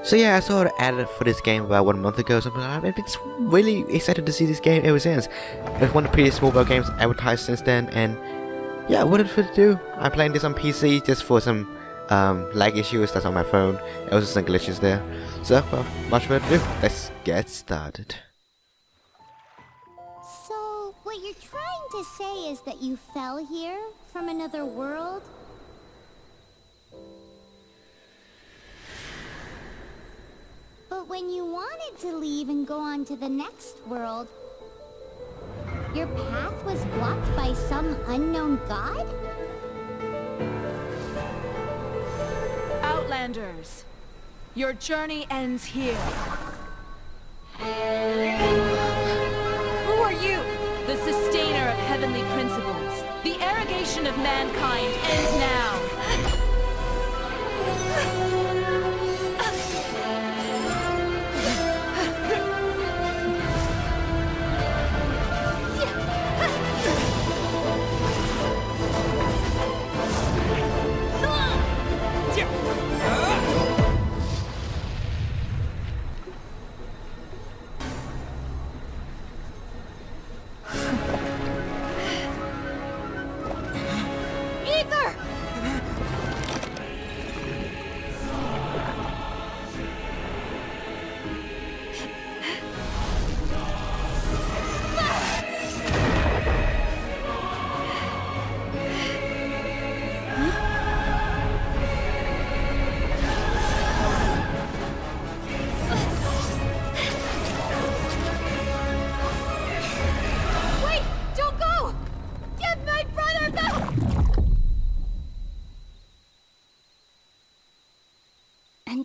So yeah, I saw the ad for this game about 1 month ago, so I've been really excited to see this game ever since. It's one of the previous mobile games advertised since then, and yeah, what did it do? I'm playing this on PC just for some lag issues that's on my phone, and also some glitches there. So, well, much further ado, let's get started. So, what you're trying to say is that you fell here from another world? But when you wanted to leave and go on to the next world, your path was blocked by some unknown god? Outlanders, your journey ends here. Who are you? The sustainer of heavenly principles. The arrogation of mankind ends now.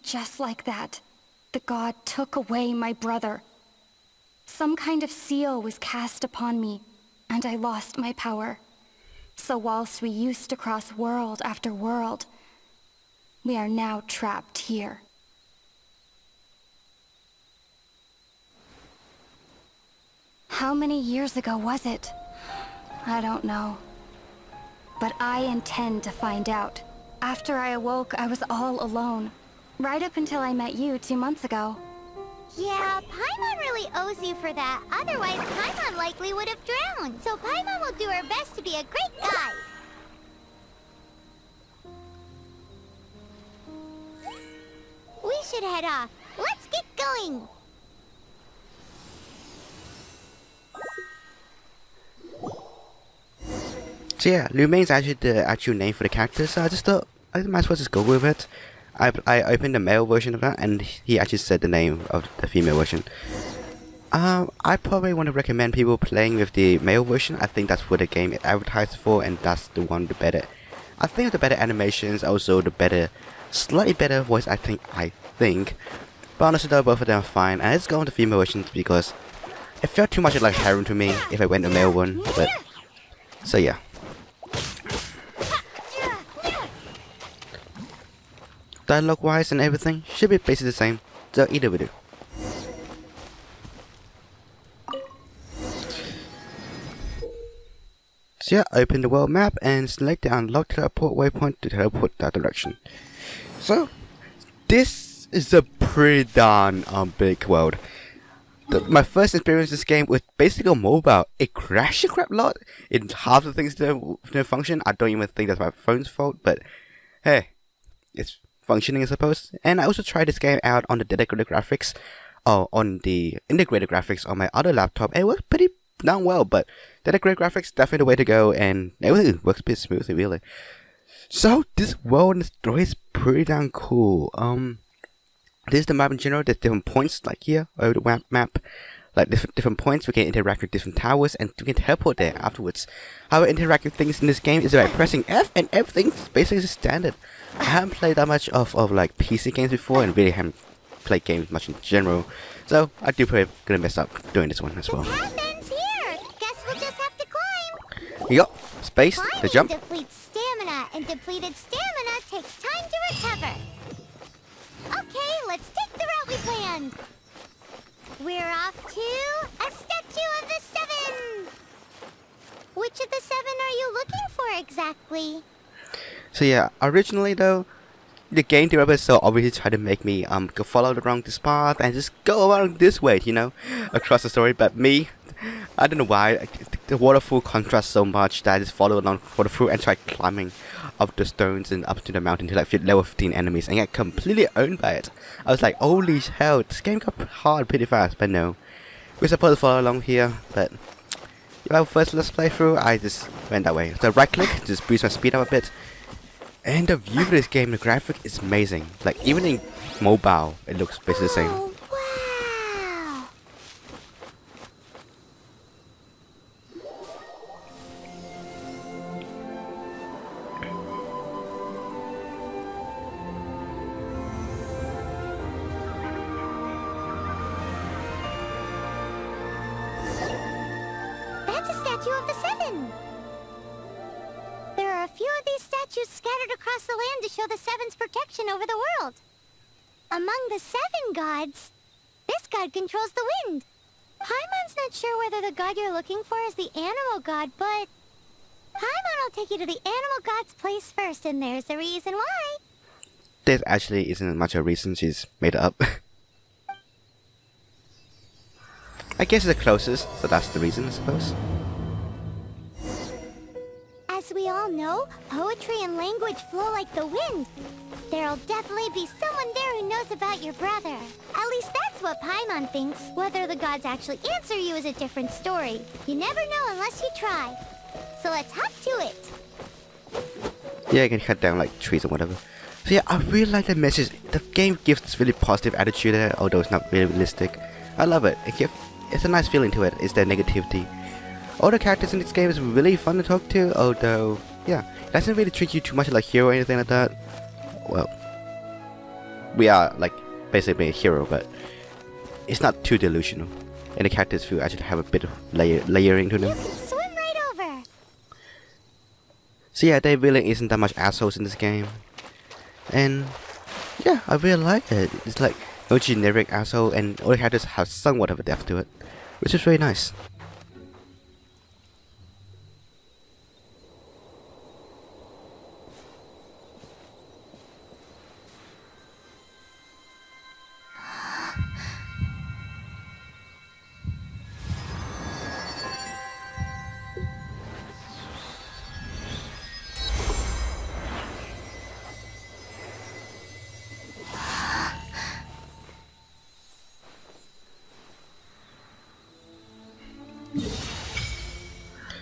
Just like that, the god took away my brother. Some kind of seal was cast upon me, and I lost my power. So whilst we used to cross world after world, we are now trapped here. How many years ago was it? I don't know. But I intend to find out. After I awoke, I was all alone. Right up until I met you 2 months ago. Yeah, Paimon really owes you for that. Otherwise, Paimon likely would have drowned. So Paimon will do her best to be a great guide. We should head off. Let's get going. So yeah, Lumaine is actually the actual name for the character, so I just thought I might as well just go with it. I opened the male version of that, and he actually said the name of the female version. I probably want to recommend people playing with the male version. I think that's what the game is advertised for, and that's the one the better. I think the better animations, also the better, slightly better voice acting. I think, but honestly though, both of them are fine. And let's go on the female version because it felt too much like Harem to me if I went the male one. But so yeah. Dialogue wise and everything should be basically the same, so either will do. So yeah, open the world map and select the unlocked teleport waypoint to teleport that direction. So this is a pretty darn big world. My first experience with this game was basically on mobile. It crashed a crap lot. In half the things don't function. I don't even think that's my phone's fault, but hey, it's functioning, I suppose. And I also tried this game out on the dedicated graphics, or on the integrated graphics on my other laptop. It worked pretty darn well, but dedicated graphics definitely the way to go, and everything works pretty smoothly, really. So this world and the story is pretty darn cool. This is the map in general. There's different points like here over the map. Like different points, we can interact with different towers, and we can teleport there afterwards. How we interact with things in this game is by pressing F, and everything's basically standard. I haven't played that much of like PC games before, and really haven't played games much in general. So I do probably gonna mess up doing this one as well. The path ends here. Guess we'll just have to climb. Yup, space to jump. Depletes stamina, and depleted stamina takes time to recover. Okay, let's take the route we planned. We're off to a statue of the seven. Which of the seven are you looking for exactly? So yeah, originally though, the game developers so obviously try to make me go follow along this path and just go around this way, you know, across the story. But me, I don't know why the waterfall contrasts so much that I just follow along through and try climbing up the stones and up to the mountain to like level 15 enemies and get completely owned by it. I was like, holy hell, this game got hard pretty fast. But no, we're supposed to follow along here. But our first let's play through, I just went that way. So right click, just boost my speed up a bit. And the view of this game, the graphic is amazing. Like even in mobile, it looks basically the same. Oh, wow! That's a statue of the Seven. There are a few of these statues scattered across the land to show the Seven's protection over the world. Among the 7 gods, this god controls the wind. Paimon's not sure whether the god you're looking for is the animal god, but Paimon will take you to the animal god's place first, and there's the reason why. There actually isn't much of a reason, she's made it up. I guess it's the closest, so that's the reason, I suppose. As we all know, poetry and language flow like the wind. There'll definitely be someone there who knows about your brother. At least that's what Paimon thinks. Whether the gods actually answer you is a different story. You never know unless you try. So let's hop to it. Yeah, you can cut down like trees or whatever. So yeah, I really like the message. The game gives this really positive attitude there, although it's not really realistic. I love it. It's a nice feeling to it. It's the negativity. All the characters in this game is really fun to talk to, although, yeah, it doesn't really treat you too much like hero or anything like that. Well, we are like basically a hero, but it's not too delusional. And the characters feel actually have a bit of layering to them. You can swim right over. So yeah, there really isn't that much assholes in this game. And yeah, I really like it. It's like no generic asshole, and all the characters have somewhat of a depth to it, which is really nice.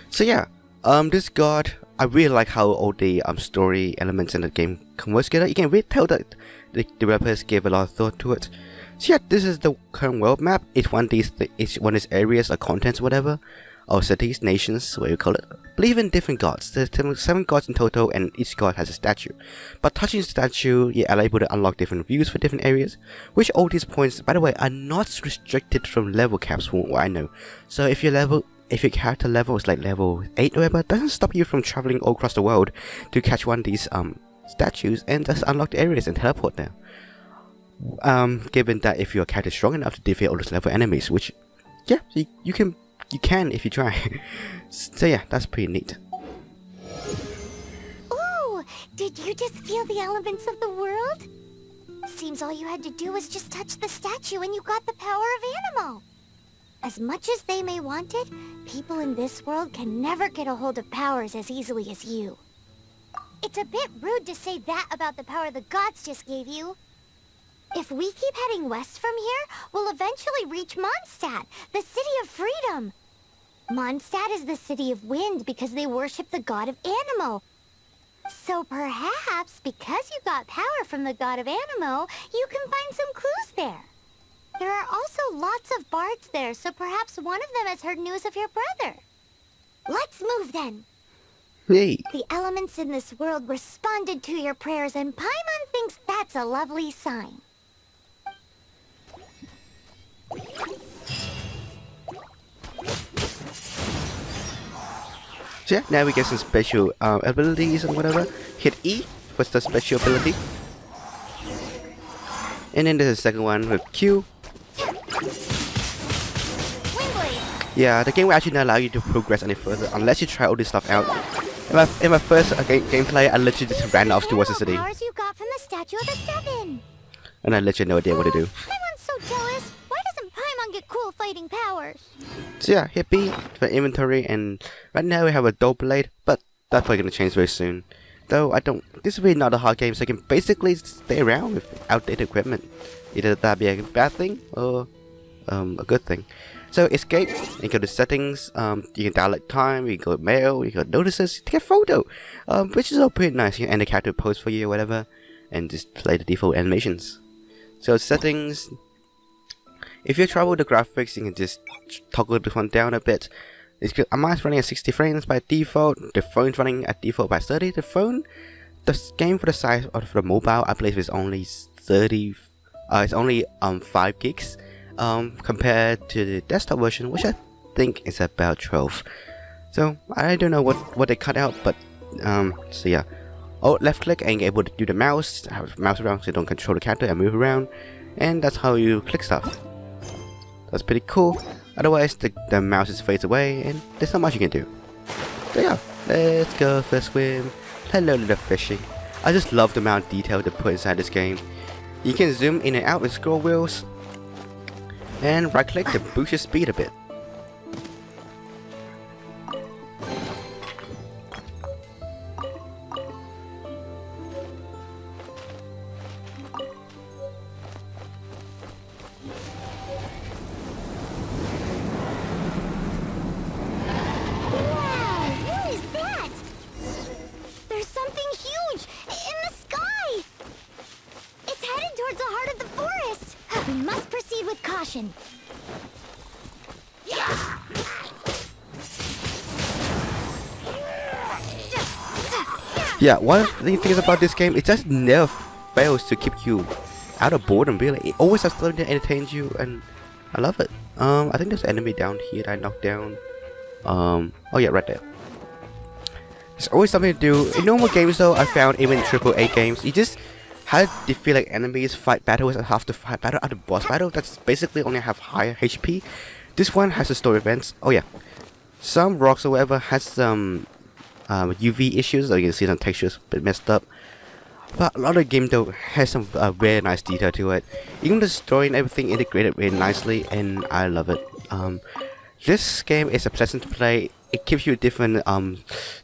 So yeah, this god, I really like how all the story elements in the game converge together. You can really tell that the developers gave a lot of thought to it. So yeah, this is the current world map. Each one of these areas or contents, whatever, or cities, nations, what you call it, believe in different gods. There's 7 gods in total, and each god has a statue. But touching the statue, you are able to unlock different views for different areas, which all these points, by the way, are not restricted from level caps from what I know. So if your character level is like level 8 or whatever, it doesn't stop you from traveling all across the world to catch one of these statues and just unlock the areas and teleport there. Given that if your character is strong enough to defeat all those level enemies, which, yeah, you can if you try. So yeah, that's pretty neat. Ooh, did you just feel the elements of the world? Seems all you had to do was just touch the statue and you got the power of animal. As much as they may want it, people in this world can never get a hold of powers as easily as you. It's a bit rude to say that about the power the gods just gave you. If we keep heading west from here, we'll eventually reach Mondstadt, the city of freedom. Mondstadt is the city of wind because they worship the god of Anemo. So perhaps, because you got power from the god of Anemo, you can find some clues there. There are also lots of bards there, so perhaps one of them has heard news of your brother. Let's move then. Hey. The elements in this world responded to your prayers, and Paimon thinks that's a lovely sign. So yeah, now we get some special abilities and whatever. Hit E for the special ability. And then there's the second one with Q. Yeah, the game will actually not allow you to progress any further unless you try all this stuff out. In my first gameplay, I literally just ran off towards the city. Powers you got from the statue of the seven. And I let you no idea what to do. Paimon's so jealous. Why doesn't Paimon get cool fighting powers? So yeah, hit B for inventory, and right now we have a dull blade, but that's probably gonna change very soon. Though I don't, this is really not a hard game, so I can basically stay around with outdated equipment. Either that be a bad thing or a good thing. So escape, you go to settings, you can download time, you can go to mail, you can go to notices, take a photo, which is all pretty nice. You can end the character pose for you or whatever, and just play the default animations. So settings, if you trouble with the graphics, you can just toggle this one down a bit. Mine's running at 60 frames by default, the phone's running at default by 30. The game for the size of the mobile, I believe is only 30, it's only 5 gigs. Compared to the desktop version, which I think is about 12. So I don't know what they cut out, but so yeah. Oh, left click and you're able to do the mouse, have mouse around so you don't control the character and move around, and that's how you click stuff. That's pretty cool. Otherwise the mouse just fades away and there's not much you can do. So yeah, let's go for a swim. Hello little fishy. I just love the amount of detail they put inside this game. You can zoom in and out with scroll wheels, and right click to boost your speed a bit. Wow, what is that? There's something huge in the sky. It's headed towards the heart of the forest. We must proceed with caution. Yeah, one of the things about this game, it just never fails to keep you out of boredom, really. It always has something that entertains you, and I love it. I think there's an enemy down here that I knocked down. Oh yeah, right there. There's always something to do. In normal games though, I found even in AAA games, you just have to feel like enemies fight battles and have to fight battle at the boss battle. That's basically only have higher HP. This one has the story events. Oh yeah. Some rocks or whatever has some UV issues, so you can see some textures a bit messed up. But a lot of the game though has some very nice detail to it. Even the story and everything integrated really nicely, and I love it. This game is a pleasant to play. It gives you different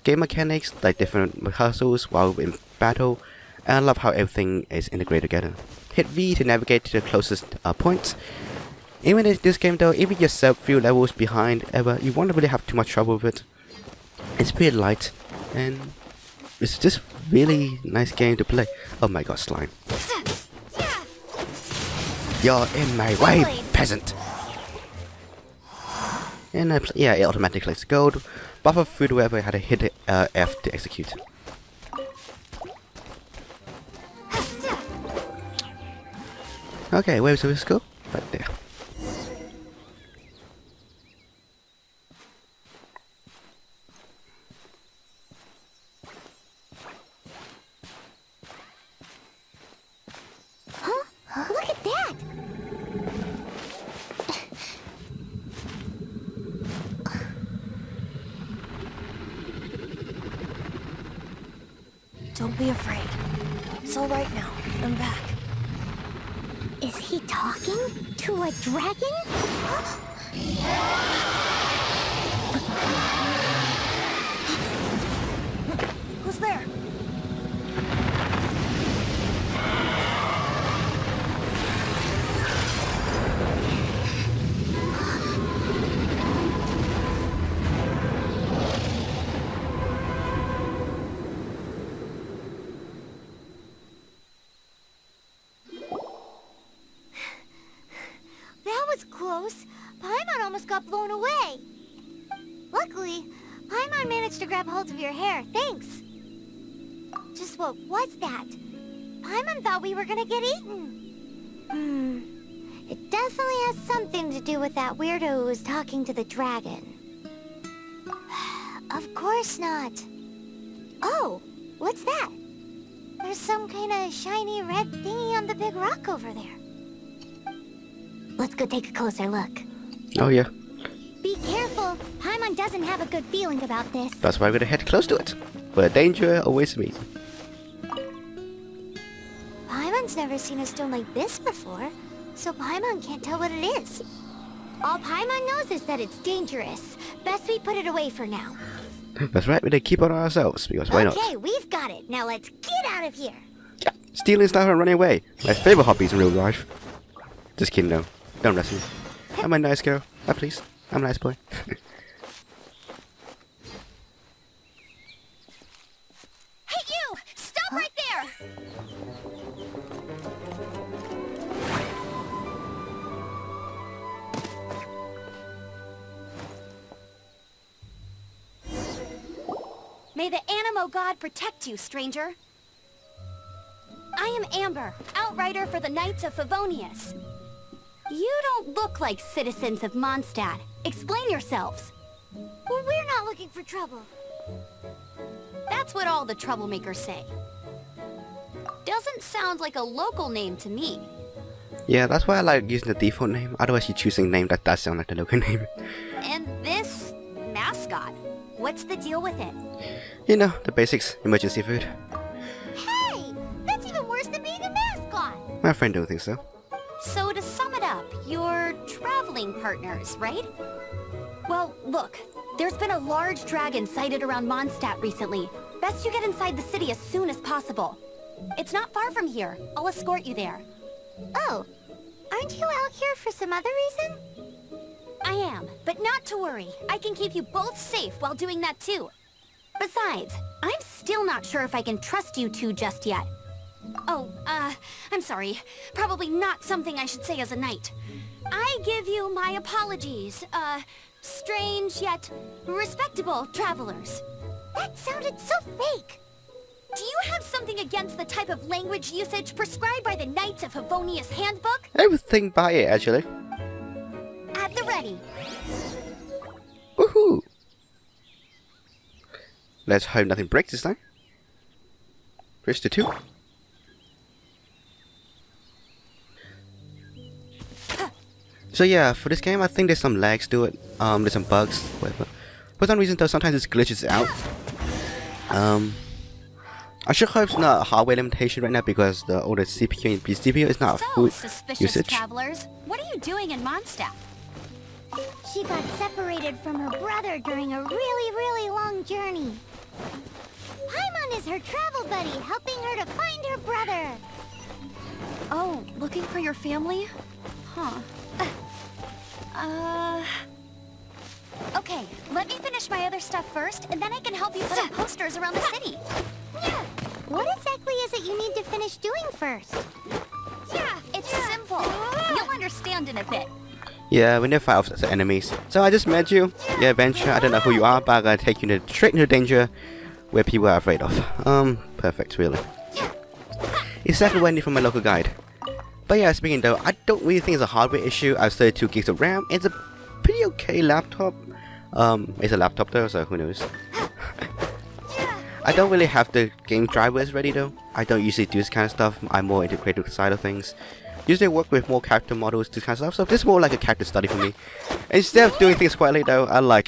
game mechanics, like different rehearsals while in battle. And I love how everything is integrated together. Hit V to navigate to the closest points. Even in this game though, even yourself few levels behind ever, you won't really have too much trouble with it. It's pretty light, and it's just really nice game to play. Oh my god, slime. You're in my way, peasant! And yeah, it automatically collects gold. Buffer food wherever I had to hit F to execute. Okay, where's the go? Right there. Huh? Look at that! Don't be afraid. It's all right now. I'm back. Is he talking to a dragon? Who's there? That was close. Paimon almost got blown away. Luckily, Paimon managed to grab hold of your hair. Thanks. Just what was that? Paimon thought we were gonna get eaten. It definitely has something to do with that weirdo who was talking to the dragon. Of course not. Oh, what's that? There's some kind of shiny red thingy on the big rock over there. Let's go take a closer look. Oh yeah. Be careful. Paimon doesn't have a good feeling about this. That's why we're gonna head close to it. Where danger always meets. never seen a stone like this before, so Paimon can't tell what it is. All Paimon knows is that it's dangerous. Best we put it away for now. That's right, we did keep it on ourselves, because why not? Okay, we've got it. Now let's get out of here. Yeah, stealing stuff and running away. My favorite hobbies in real life. Just kidding, no. Don't arrest me. I'm a nice girl. Please. I'm a nice boy. Hey, you! Stop right there! May the Animo God protect you, stranger. I am Amber, outrider for the Knights of Favonius. You don't look like citizens of Mondstadt. Explain yourselves. Well, we're not looking for trouble. That's what all the troublemakers say. Doesn't sound like a local name to me. Yeah, that's why I like using the default name. Otherwise, you choosing a name that does sound like the local name. And this mascot, what's the deal with it? You know, the basics. Emergency food. Hey! That's even worse than being a mascot! My friend don't think so. So to sum it up, you're traveling partners, right? Well, look, there's been a large dragon sighted around Mondstadt recently. Best you get inside the city as soon as possible. It's not far from here. I'll escort you there. Oh, aren't you out here for some other reason? I am, but not to worry. I can keep you both safe while doing that too. Besides, I'm still not sure if I can trust you two just yet. Oh, I'm sorry. Probably not something I should say as a knight. I give you my apologies, strange yet respectable travelers. That sounded so fake! Do you have something against the type of language usage prescribed by the Knights of Favonius Handbook? Everything by it, actually. At the ready. Woohoo! Let's hope nothing breaks this time. Press the 2. So yeah, for this game, I think there's some lags to it. There's some bugs. Whatever. For some reason, though, sometimes it glitches out. I should hope it's not a hardware limitation right now because the older CPU and CPU is not a So, full suspicious usage. travelers, what are you doing in Mondstadt? She got separated from her brother during a really long journey. Paimon is her travel buddy, helping her to find her brother. Oh, looking for your family? Huh. Okay, let me finish my other stuff first, and then I can help you put up posters around the city. Yeah. What exactly is it you need to finish doing first? Yeah, it's simple. You'll understand in a bit. Yeah, we never fight off the enemies. So I just met you. Yeah, adventure. I don't know who you are, but I'm gonna take you straight into danger where people are afraid of. Perfect, really. Exactly what I need from my local guide. But yeah, speaking though, I don't really think it's a hardware issue. I have 32 gigs of RAM. It's a pretty okay laptop. It's a laptop though, so who knows. I don't really have the game drivers ready though. I don't usually do this kind of stuff. I'm more into the creative side of things. Usually work with more character models, this kind of stuff. So this is more like a character study for me. Instead of doing things quietly though, I like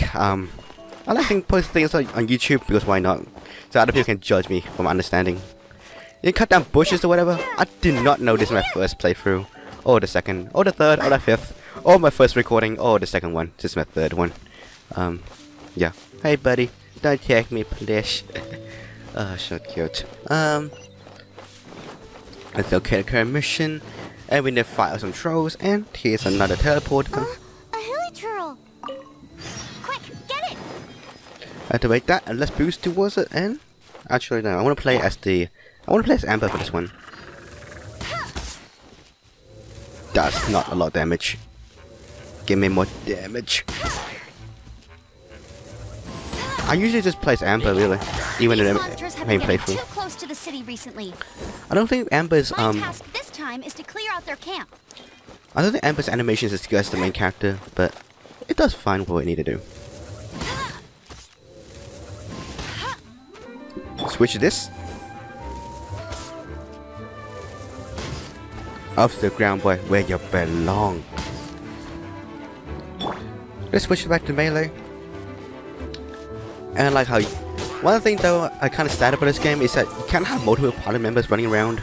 posting things on YouTube because why not? So other people can judge me from understanding. You cut down bushes or whatever. I did not know this in my first playthrough, or the second, or the third, or the fifth, or my first recording, or the second one. This is my third one. Yeah. Hey buddy, don't take me, please. Oh, so cute. Let's go kill the current mission, and we need to fight some trolls. And here's another teleport. A hilichurl. Quick, get it! Activate that, and let's boost towards it. And actually, no, I want to play as Amber for this one. That's not a lot of damage. Give me more damage. I usually just play as Amber, really, even in These a monsters have main been getting playthrough. too close to the city recently. I don't think Amber's My task this time is to clear out their camp. I don't think Amber's animation is as good as the main character, but it does fine for what it need to do. Switch this. Off the ground, boy, where you belong. Let's switch back to melee. And I like how one thing though I kind of sad about this game is that you can't have multiple party members running around.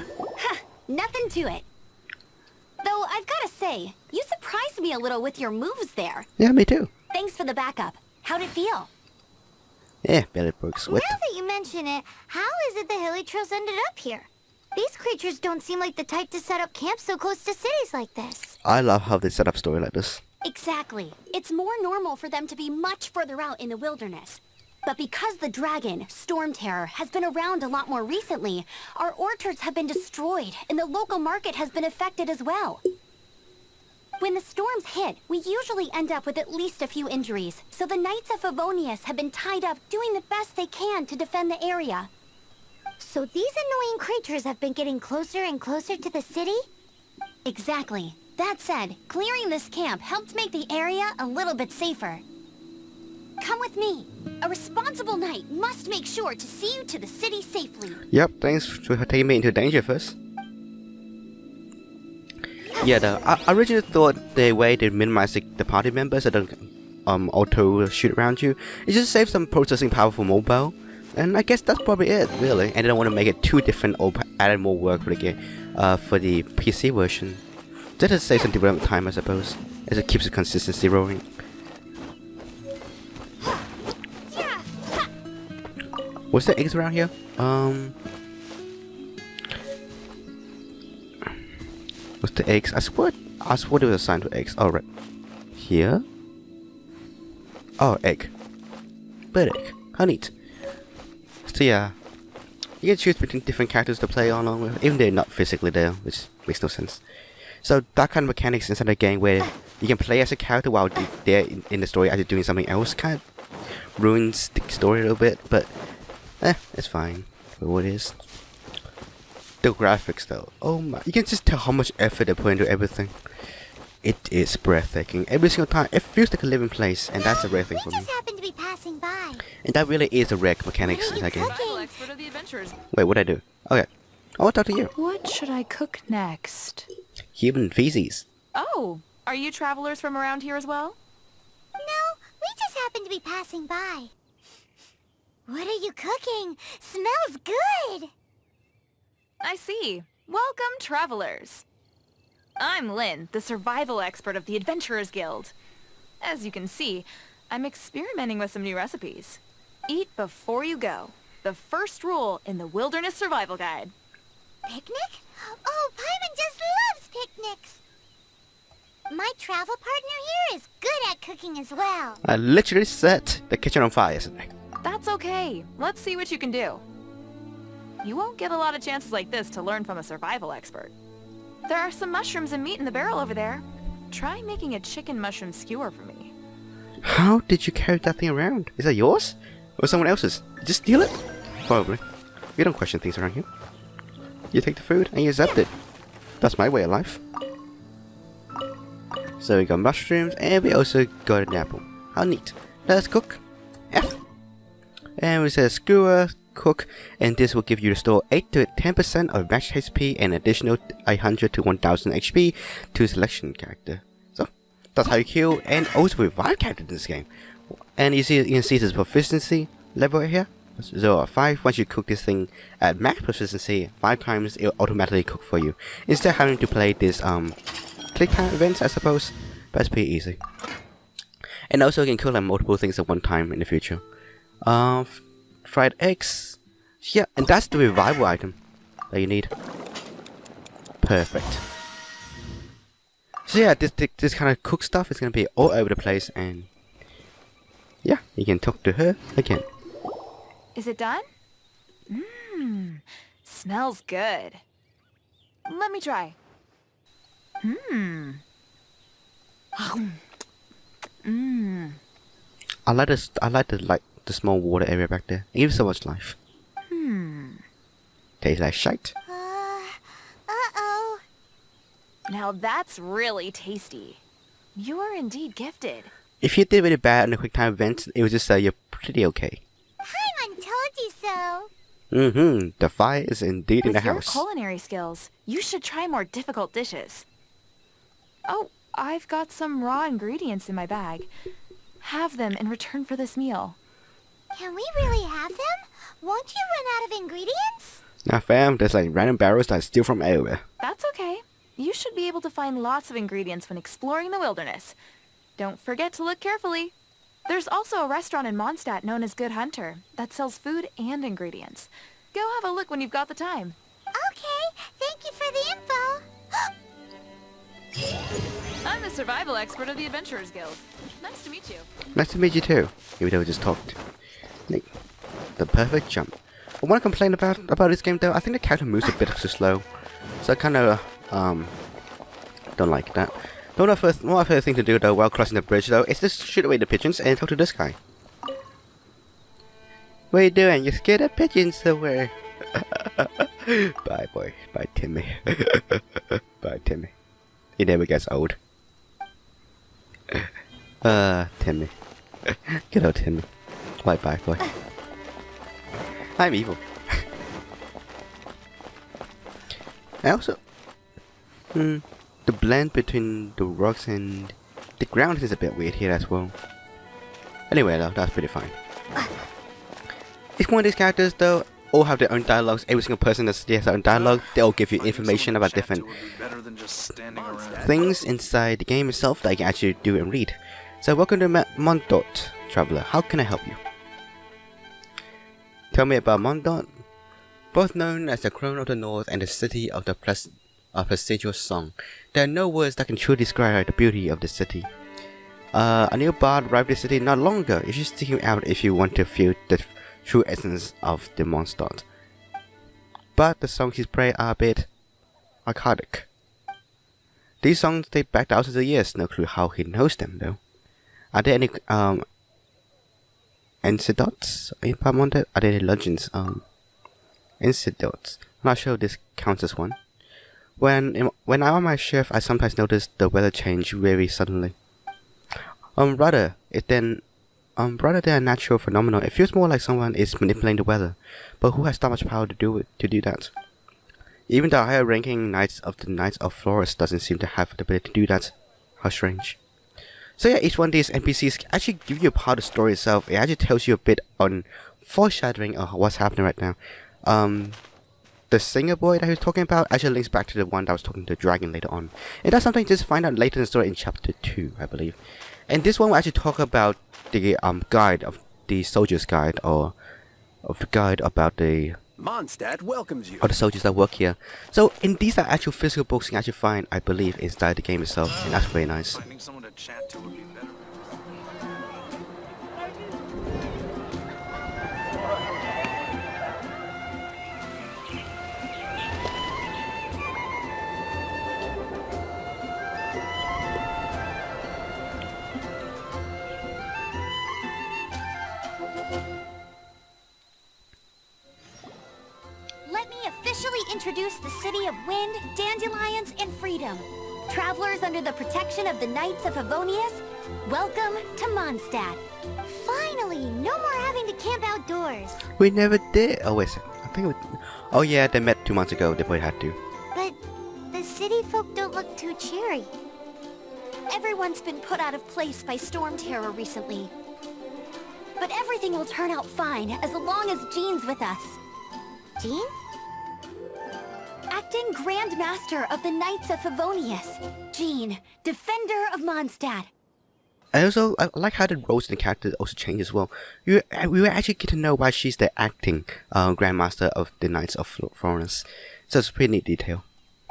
Nothing into it. Though I've gotta say, you surprised me a little with your moves there. Yeah, me too. Thanks for the backup. How'd it feel? Yeah, belly broke sweat. Now that you mention it, how is it the hilly trails ended up here? These creatures don't seem like the type to set up camp so close to cities like this. I love how they set up story like this. Exactly. It's more normal for them to be much further out in the wilderness. But because the dragon, Storm Terror, has been around a lot more recently, our orchards have been destroyed and the local market has been affected as well. When the storms hit, we usually end up with at least a few injuries, so the Knights of Favonius have been tied up doing the best they can to defend the area. So these annoying creatures have been getting closer and closer to the city? Exactly. That said, clearing this camp helped make the area a little bit safer. Come with me. A responsible knight must make sure to see you to the city safely. Yep, thanks for taking me into danger first. Yeah, I originally thought the way they minimize the party members that don't auto shoot around you, it just saves some processing power for mobile. And I guess that's probably it, really. And they don't want to make it too different or add more work for the game, for the PC version. That just saves some development time, I suppose, as it keeps the consistency rolling. Was there eggs around here? What's the eggs? I swore there was a sign for eggs. Oh, right. Here? Oh, egg. Bird egg. How neat. So yeah, you can choose between different characters to play along with, even though they're not physically there, which makes no sense. So that kind of mechanics inside the game where you can play as a character while they're in the story actually doing something else kind of ruins the story a little bit, but it's fine for what it is. The graphics though, oh my, you can just tell how much effort they put into everything. It is breathtaking. Every single time, it feels like a living place, and that's a rare thing for We me. just happened to be passing by. And that really is a rare mechanics in that game. Survival expert of the adventurers. Wait, what'd I do? Okay, I want to talk to you. What should I cook next? Human feces. Oh, are you travelers from around here as well? No, we just happened to be passing by. What are you cooking? Smells good! I see. Welcome, travelers. I'm Lynn, the survival expert of the Adventurers Guild. As you can see, I'm experimenting with some new recipes. Eat before you go. The first rule in the Wilderness Survival Guide. Picnic? Oh, Paimon just loves picnics! My travel partner here is good at cooking as well. I literally set the kitchen on fire yesterday. That's okay. Let's see what you can do. You won't get a lot of chances like this to learn from a survival expert. There are some mushrooms and meat in the barrel over there. Try making a chicken mushroom skewer for me. How did you carry that thing around? Is that yours? Or someone else's? You just steal it? Probably. We don't question things around here. You take the food and you accept it. That's my way of life. So we got mushrooms and we also got an apple. How neat. Let's cook. F. And we said skewer, cook, and this will give you restore 8 to 10% of max HP and additional 800 to 1000 HP to selection character. So that's how you kill and also revive characters in this game. And you can see this proficiency level right here. 0 or 5. Once you cook this thing at max proficiency 5 times, it will automatically cook for you. Instead of having to play this click time events, I suppose. But it's pretty easy. And also you can cook like multiple things at one time in the future. Fried eggs. Yeah, and that's the revival item that you need. Perfect. So yeah, this kind of cook stuff is gonna be all over the place, and yeah, you can talk to her again. Is it done? Smells good. Let me try. I like the small water area back there. It gives so much life. Tastes like shite. Uh-oh. Now that's really tasty. You are indeed gifted. If you did really bad in the quick time event, it would just say you're pretty okay. Paimon told you so. The fire is indeed in the With your house. culinary skills, you should try more difficult dishes. Oh, I've got some raw ingredients in my bag. Have them in return for this meal. Can we really have them? Won't you run out of ingredients? Now fam, there's like random barrels that I steal from everywhere. That's okay. you should be able to find lots of ingredients when exploring the wilderness. Don't forget to look carefully. There's also a restaurant in Mondstadt known as Good Hunter that sells food and ingredients. Go have a look when you've got the time. Okay, thank you for the info. I'm the survival expert of the Adventurers Guild. Nice to meet you. Nice to meet you too. Even though we just talked. Like, the perfect jump. I want to complain about this game though. I think the character moves a bit too slow, so I kind of don't like that. One of the first thing to do though while crossing the bridge though is just shoot away the pigeons and talk to this guy. What are you doing? You scared of pigeons somewhere? Bye boy. Bye Timmy. Bye Timmy. He never gets old. Timmy. Good old Timmy. Bye bye boy. I'm evil. I also the blend between the rocks and the ground is a bit weird here as well. Anyway though, that's pretty fine. Each one of these characters though all have their own dialogues. Every single person that has their own dialogue, they all give you information about different things inside the game itself that you can actually do and read. So welcome to Mondstadt, Traveler. How can I help you? Tell me about Mondstadt. Both known as the Crown of the North and the City of the Prestigious Song, there are no words that can truly describe the beauty of the city. A new bard arrived in the city not long ago. You should seek him out if you want to feel the true essence of the Mondstadt. But the songs he plays are a bit archaic. These songs date back thousands of years. No clue how he knows them though. Are there any anecdotes in Mondstadt? Are there any legends? Incidents. I'm not sure if this counts as one. When I'm on my shift, I sometimes notice the weather change very suddenly. Rather than a natural phenomenon, it feels more like someone is manipulating the weather. But who has that much power to do that? Even the higher-ranking Knights of Flores doesn't seem to have the ability to do that. How strange. So yeah, each one of these NPCs actually give you a part of the story itself. It actually tells you a bit on foreshadowing of what's happening right now. The singer boy that he was talking about actually links back to the one that was talking to the dragon later on. And that's something to just find out later in the story in chapter 2, I believe. And this one will actually talk about the guide of the soldier's guide, or of the guide about the Mondstadt welcomes you. Or the soldiers that work here. So, and these are actual physical books you can actually find, I believe, inside the game itself, and that's very nice. Finding someone to chat to would be better. Let me officially introduce the city of wind, dandelions, and freedom. Travelers under the protection of the Knights of Favonius, welcome to Mondstadt. Finally, no more having to camp outdoors. We never did. Oh wait, I think oh yeah, they met 2 months ago. They probably had to. But the city folk don't look too cheery. Everyone's been put out of place by storm terror recently. But everything will turn out fine as long as Jean's with us. Jean? Acting Grand Master of the Knights of Favonius. Jean, Defender of Mondstadt. I like how the roles in the character also change as well. We will actually get to know why she's the acting Grandmaster of the Knights of Florence. So it's a pretty neat detail.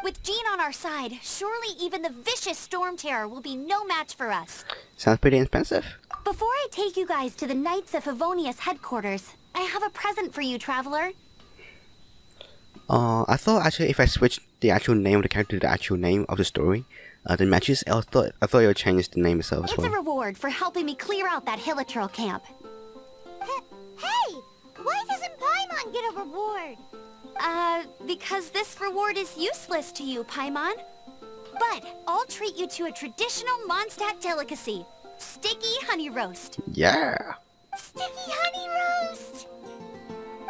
With Jean on our side, surely even the vicious storm terror will be no match for us. Sounds pretty expensive. Before I take you guys to the Knights of Favonius headquarters, I have a present for you, Traveler. I thought actually if I switched the actual name of the character to the actual name of the story, the matches, I thought it would change the name itself as It's well. a reward for helping me clear out that Hilitril camp. Hey! Why doesn't Paimon get a reward? Because this reward is useless to you, Paimon. But I'll treat you to a traditional Mondstadt delicacy, sticky honey roast. Yeah. Sticky honey roast!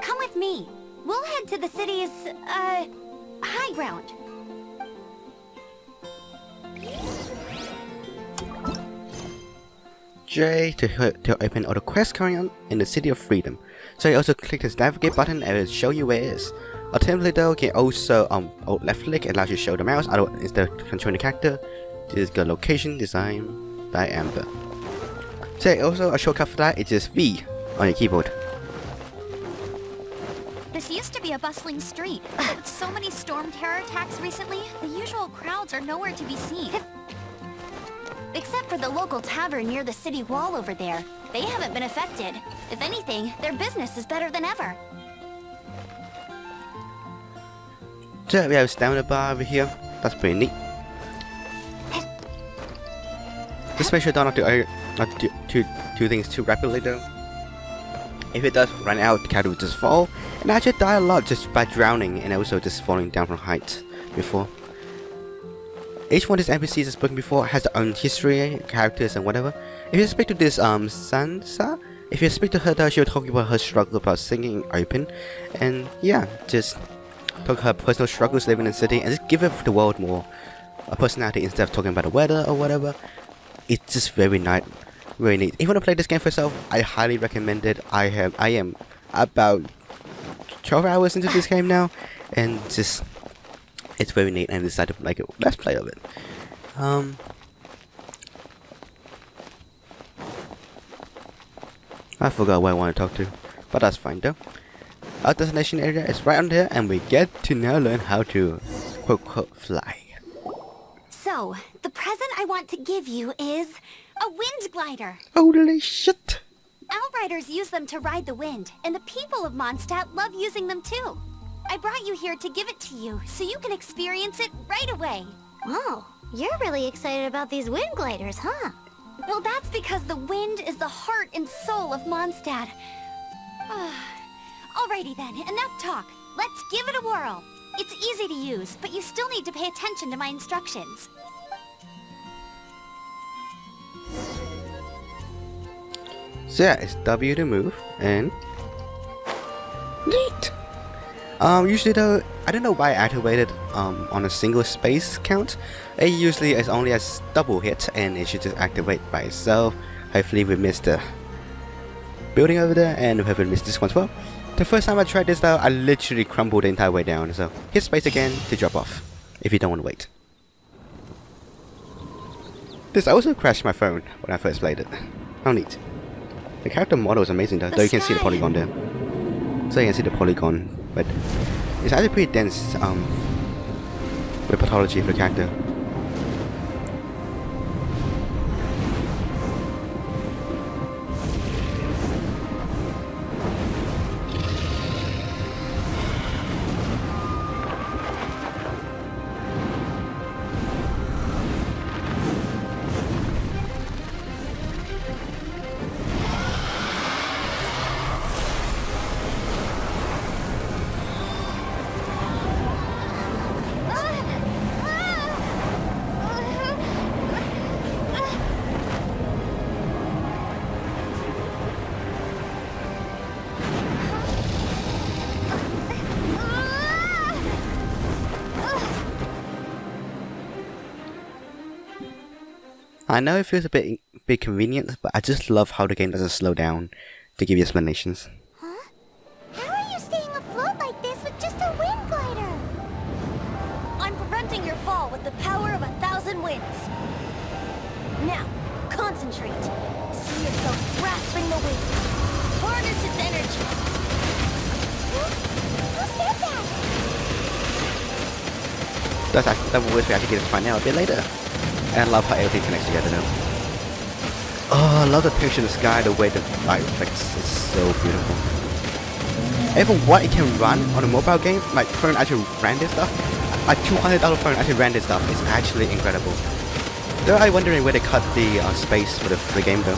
Come with me. We'll head to the city's, high ground. J to open all the quests going on in the City of Freedom. So you also click this navigate button and it will show you where it is. Alternatively though, you can also hold left click and allows you to show the mouse instead of controlling the character. Just go location, design, by Amber. So also a shortcut for that is just V on your keyboard. This used to be a bustling street, but with so many storm terror attacks recently, the usual crowds are nowhere to be seen. Except for the local tavern near the city wall over there. They haven't been affected. If anything, their business is better than ever. So we have a stamina bar over here. That's pretty neat. Just make sure not to do things too rapidly though. If it does run out, the character will just fall, and actually die a lot just by drowning and also just falling down from height before. Each one of these NPCs as spoken before has their own history, characters and whatever. If you speak to this Sansa, if you speak to her though, she'll talk about her struggle about singing open, and yeah, just talk her personal struggles living in the city and just give the world more a personality instead of talking about the weather or whatever. It's just very nice. Very neat. If you want to play this game for yourself, I highly recommend it. I am about 12 hours into this game now, and just it's very neat, and I decided to make a let's play of it. I forgot where I want to talk to, but that's fine though. Our destination area is right on there, and we get to now learn how to quote fly. So, the present I want to give you is a wind glider. Holy shit! Outriders use them to ride the wind, and the people of Mondstadt love using them too. I brought you here to give it to you, so you can experience it right away. Oh, you're really excited about these wind gliders, huh? Well, that's because the wind is the heart and soul of Mondstadt. Alrighty then, enough talk. Let's give it a whirl. It's easy to use, but you still need to pay attention to my instructions. So yeah, it's W to move, and neat! Usually though, I don't know why I activated on a single space count. It usually is only a double hit, and it should just activate by itself. Hopefully we missed the building over there, and hopefully we missed this one as well. The first time I tried this though, I literally crumbled the entire way down, so hit space again to drop off, if you don't want to wait. This also crashed my phone when I first played it. How neat. The character model is amazing though you can see the polygon there. So you can see the polygon, but it's actually pretty dense with pathology for the character. I know it feels a bit convenient, but I just love how the game doesn't slow down to give you explanations. Huh? How are you staying afloat like this with just a wind glider? I'm preventing your fall with the power of 1,000 winds. Now, concentrate. See yourself grasping the wind. Harness its energy. Who said that? That was we actually get to find out a bit later. And I love how everything connects together now. Oh, I love the picture of the sky, the way the light reflects. It's so beautiful. Even what it can run on a mobile game, like phone actually ran this stuff. A $200 phone actually ran this stuff. It's actually incredible. Though I'm wondering where they cut the space for the game though.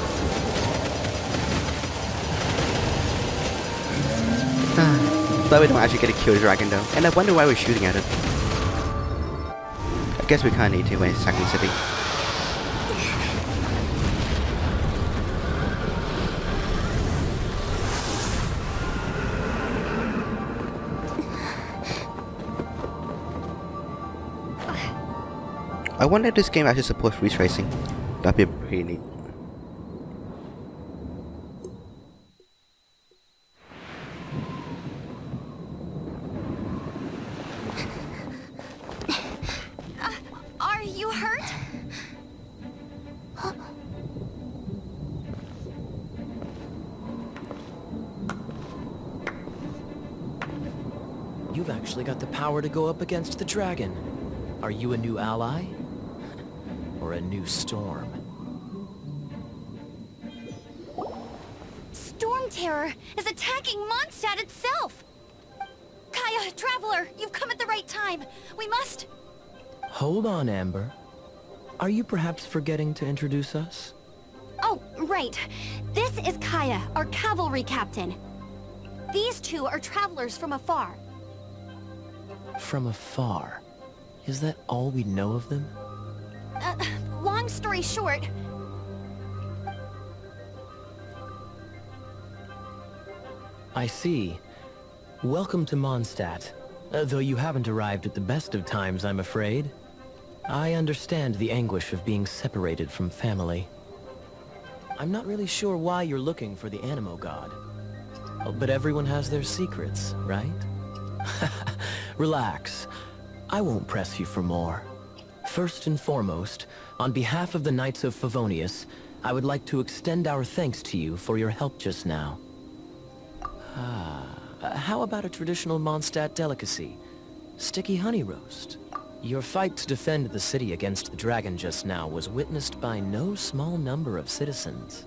Though we don't actually get to kill the dragon though. And I wonder why we're shooting at it. I guess we kinda need to when it's attacking the city. I wonder if this game actually supports retracing. That'd be pretty neat. you've actually got the power to go up against the dragon. Are you a new ally? Or a new storm? Storm Terror is attacking Mondstadt itself! Kaya, Traveler, you've come at the right time. We must... Hold on, Amber. Are you perhaps forgetting to introduce us? Oh, right. This is Kaya, our cavalry captain. These two are travelers from afar. From afar. Is that all we know of them? Long story short, I see. Welcome to Mondstadt. Though you haven't arrived at the best of times, I'm afraid. I understand the anguish of being separated from family. I'm not really sure why you're looking for the Animo God. Oh, but everyone has their secrets, right? Relax. I won't press you for more. First and foremost, on behalf of the Knights of Favonius, I would like to extend our thanks to you for your help just now. How about a traditional Mondstadt delicacy? Sticky honey roast. Your fight to defend the city against the dragon just now was witnessed by no small number of citizens.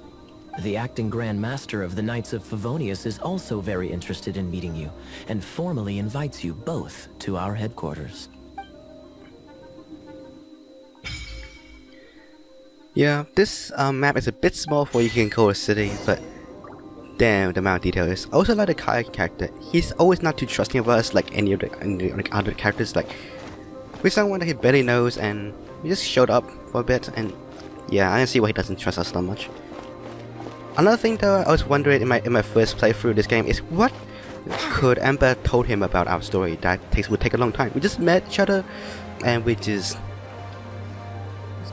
The acting Grand Master of the Knights of Favonius is also very interested in meeting you, and formally invites you both to our headquarters. Yeah, this map is a bit small for you can call a city, but damn, the amount of detail is. I also like the Kai character. He's always not too trusting of us like any of the other characters. Like, with someone that he barely knows, and he just showed up for a bit, and yeah, I can see why he doesn't trust us so much. Another thing though, I was wondering in my first playthrough this game is what could Amber told him about our story that would take a long time. We just met each other, and we just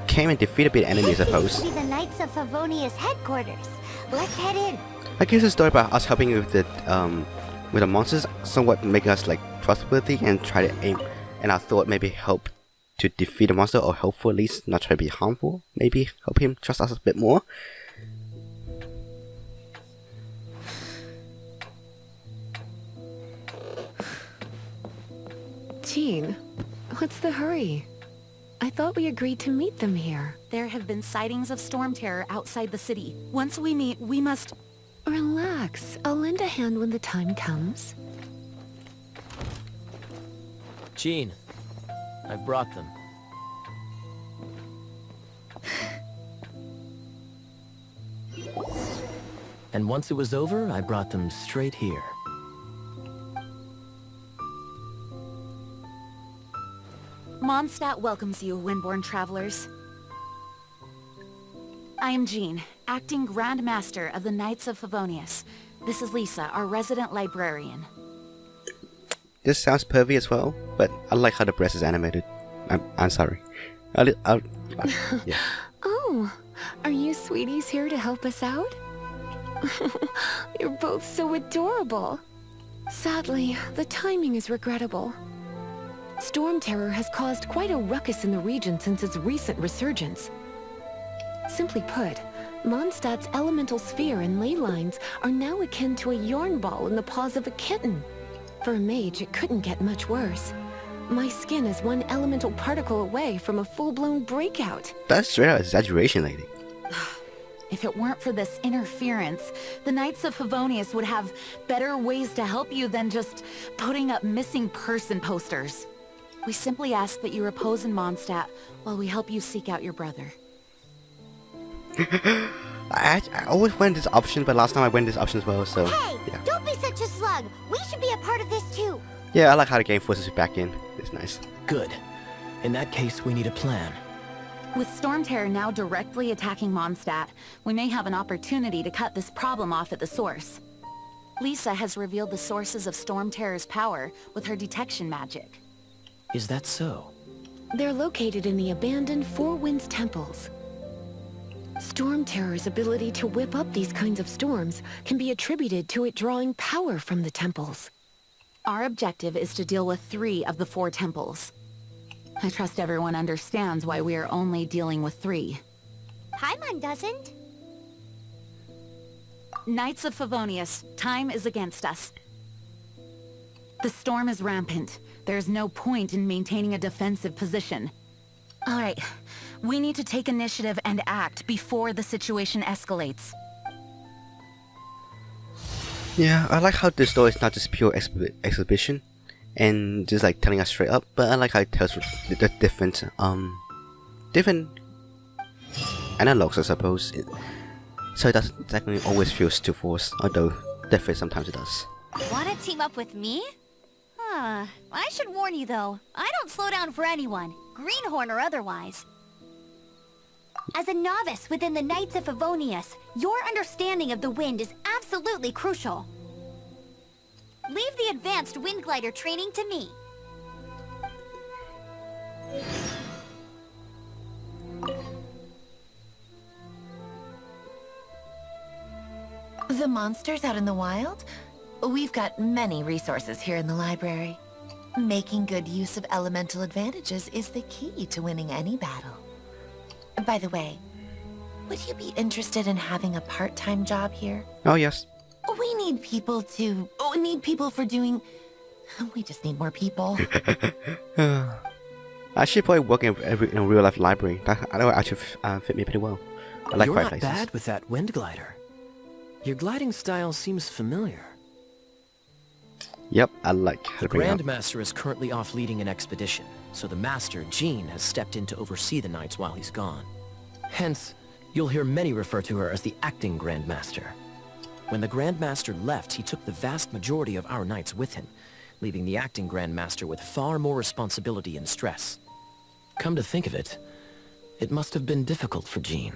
came and defeated the enemy, I suppose. This seems to be the Knights of Favonius headquarters. Let's head in. I guess the story about us helping with the monsters somewhat make us like trustworthy and try to aim, and I thought maybe help to defeat the monster, or helpful at least, not try to be harmful. Maybe help him trust us a bit more. Jean, what's the hurry? I thought we agreed to meet them here. There have been sightings of storm terror outside the city. Once we meet, we must... Relax. I'll lend a hand when the time comes. Jean, I brought them. And once it was over, I brought them straight here. Mondstadt welcomes you, Windborn travelers. I am Jean, acting Grand Master of the Knights of Favonius. This is Lisa, our resident librarian. This sounds pervy as well, but I like how the breast is animated. I'm sorry. Yeah. Oh, are you sweeties here to help us out? You're both so adorable. Sadly, the timing is regrettable. Storm terror has caused quite a ruckus in the region since its recent resurgence. Simply put, Mondstadt's elemental sphere and ley lines are now akin to a yarn ball in the paws of a kitten. For a mage, it couldn't get much worse. My skin is one elemental particle away from a full-blown breakout. That's straight out exaggeration, lady. If it weren't for this interference, the Knights of Favonius would have better ways to help you than just putting up missing person posters. We simply ask that you repose in Mondstadt while we help you seek out your brother. I always went this option, but last time I went this option as well, so Hey, yeah. don't be such a slug. We should be a part of this too. Yeah, I like how the game forces you back in. It's nice. Good. In that case, we need a plan. With Storm Terror now directly attacking Mondstadt, we may have an opportunity to cut this problem off at the source. Lisa has revealed the sources of Storm Terror's power with her detection magic. Is that so? They're located in the abandoned Four Winds temples. Storm Terror's ability to whip up these kinds of storms can be attributed to it drawing power from the temples. Our objective is to deal with 3 of the 4 temples. I trust everyone understands why we are only dealing with 3. Paimon doesn't. Knights of Favonius, time is against us. The storm is rampant. There's no point in maintaining a defensive position. Alright, we need to take initiative and act before the situation escalates. Yeah, I like how this story is not just pure exhibition and just like telling us straight up, but I like how it tells the different analogs, I suppose. So it doesn't exactly always feel too forced, although definitely sometimes it does. Wanna team up with me? Huh. I should warn you though, I don't slow down for anyone, greenhorn or otherwise. As a novice within the Knights of Favonius, your understanding of the wind is absolutely crucial. Leave the advanced wind glider training to me. The monsters out in the wild? We've got many resources here in the library. Making good use of elemental advantages is the key to winning any battle. By the way, would you be interested in having a part-time job here? Oh yes. We need people for doing... We just need more people. I should probably work in a real life library. That would actually fit me pretty well. I like You're not fireplaces. bad with that wind glider. Your gliding style seems familiar. Yep, I like how to bring it up. Grandmaster is currently off leading an expedition, so the Master, Jean, has stepped in to oversee the Knights while he's gone. Hence, you'll hear many refer to her as the acting Grandmaster. When the Grandmaster left, he took the vast majority of our Knights with him, leaving the acting Grandmaster with far more responsibility and stress. Come to think of it, it must have been difficult for Jean.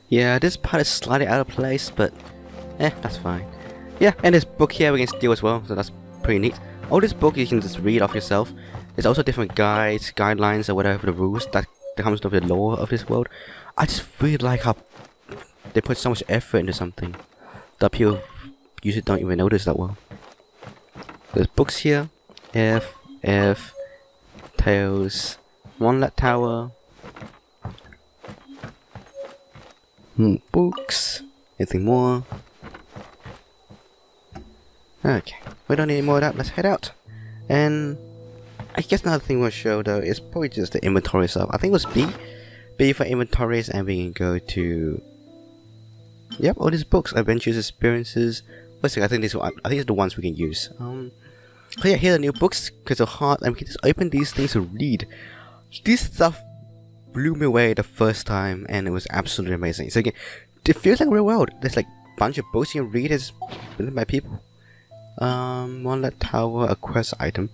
Yeah, this part is slightly out of place, but that's fine. Yeah, and this book here we can steal as well, so that's pretty neat. All this book you can just read off yourself. There's also different guides, guidelines, or whatever the rules that comes with the lore of this world. I just really like how they put so much effort into something that people usually don't even notice that well. There's books here. F, Tales, One Tower. Books. Anything more? Okay, we don't need more of that, let's head out. And I guess another thing we'll show though is probably just the inventory stuff. I think it was B for inventories, and we can go to, yep, all these books, adventures, experiences. Basically, I think these are the ones we can use. So yeah, here are the new books, Crystal Heart, and we can just open these things to read. This stuff blew me away the first time, and it was absolutely amazing. So again, it feels like real world. There's like a bunch of books you can read, it's written by people. One Tower, a quest item.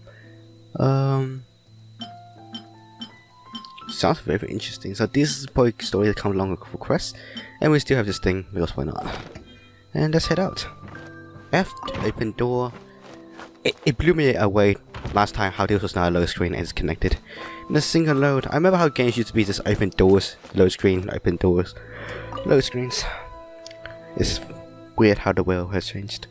Sounds very, very interesting. So this is probably a story that comes along for quests, and we still have this thing because why not? And let's head out. F to open door. It blew me away last time how this was now a load screen and it's connected. In a single load. I remember how games used to be just open doors, load screen, open doors, load screens. It's weird how the world has changed.